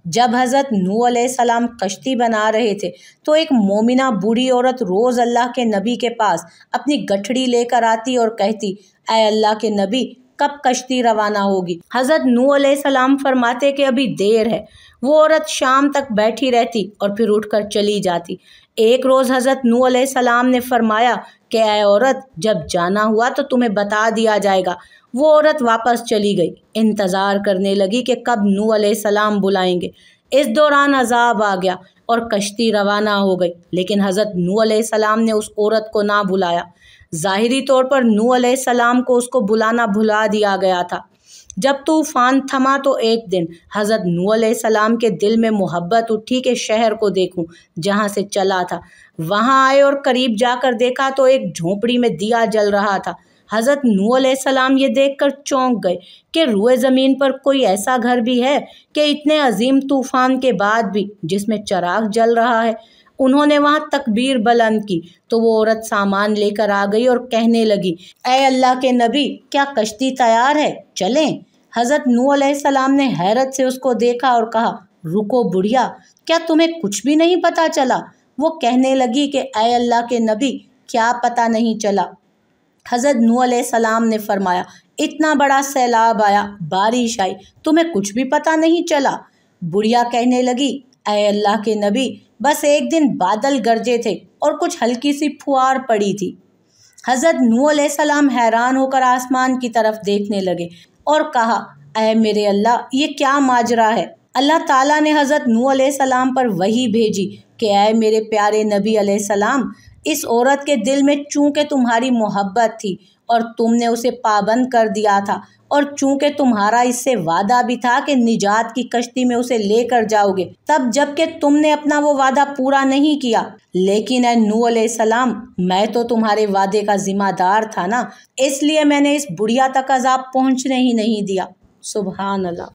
جب حضرت نوح علیہ السلام کشتی بنا رہے تھے تو ایک مومنہ بوڑھی عورت روز اللہ کے نبی کے پاس اپنی گٹھڑی لے کر آتی اور کہتی، اے اللہ کے نبی، کب کشتی روانہ ہوگی؟ حضرت نوح علیہ السلام فرماتے کہ ابھی دیر ہے۔ وہ عورت شام تک بیٹھی رہتی اور پھر اٹھ کر چلی جاتی۔ ایک روز حضرت نوح علیہ السلام نے فرمایا کہ اے عورت، جب جانا ہوا تو تمہیں بتا دیا جائے گا۔ وہ عورت واپس چلی گئی، انتظار کرنے لگی کہ کب نوح علیہ السلام بلائیں گے۔ اس دوران عذاب آ گیا اور کشتی روانہ ہو گئی، لیکن حضرت نوح علیہ السلام نے اس عورت کو نہ بلایا۔ ظاہری طور پر نوح علیہ السلام کو اس کو بلانا بھلا دیا گیا تھا۔ جب طوفان تھما تو ایک دن حضرت نوح علیہ السلام کے دل میں محبت اٹھی کہ شہر کو دیکھوں جہاں سے چلا تھا۔ وہاں آئے اور قریب جا کر دیکھا تو ایک جھونپڑی میں دیا جل رہا تھا۔ حضرت نوح علیہ السلام یہ دیکھ کر چونک گئے کہ روئے زمین پر کوئی ایسا گھر بھی ہے کہ اتنے عظیم طوفان کے بعد بھی جس میں چراغ جل رہا ہے۔ انہوں نے وہاں تکبیر بلند کی تو وہ عورت سامان لے کر آ گئی اور کہنے لگی، اے اللہ کے نبی، کیا کشتی تیار ہے؟ چلیں۔ حضرت نوح علیہ السلام نے حیرت سے اس کو دیکھا اور کہا، رکو بڑھیا، کیا تمہیں کچھ بھی نہیں پتہ چلا؟ وہ کہنے لگی کہ اے اللہ کے نبی، کیا پتہ نہیں چلا؟ حضرت نوح علیہ السلام نے فرمایا، اتنا بڑا سیلاب آیا، بارش آئی، تمہیں کچھ بھی پتہ نہیں چلا؟ بڑھیا کہنے لگی، اے اللہ کے نبی، بس ایک دن بادل گرجے تھے اور کچھ ہلکی سی پھوار پڑی تھی۔ حضرت نوح علیہ السلام حیران ہو کر آسمان کی طرف دیکھنے لگے اور کہا، اے میرے اللہ، یہ کیا ماجرا ہے؟ اللہ تعالیٰ نے حضرت نوح علیہ السلام پر وحی بھیجی کہ اے میرے پیارے نبی علیہ السلام، اس عورت کے دل میں چونکہ تمہاری محبت تھی اور تم نے اسے پابند کر دیا تھا، اور چونکہ تمہارا اس سے وعدہ بھی تھا کہ نجات کی کشتی میں اسے لے کر جاؤ گے، تب جب کہ تم نے اپنا وہ وعدہ پورا نہیں کیا، لیکن اے نوح علیہ السلام، میں تو تمہارے وعدے کا ذمہ دار تھا نا، اس لیے میں نے اس بڑھیا تک عذاب پہنچنے ہی نہیں دیا۔ سبحان اللہ۔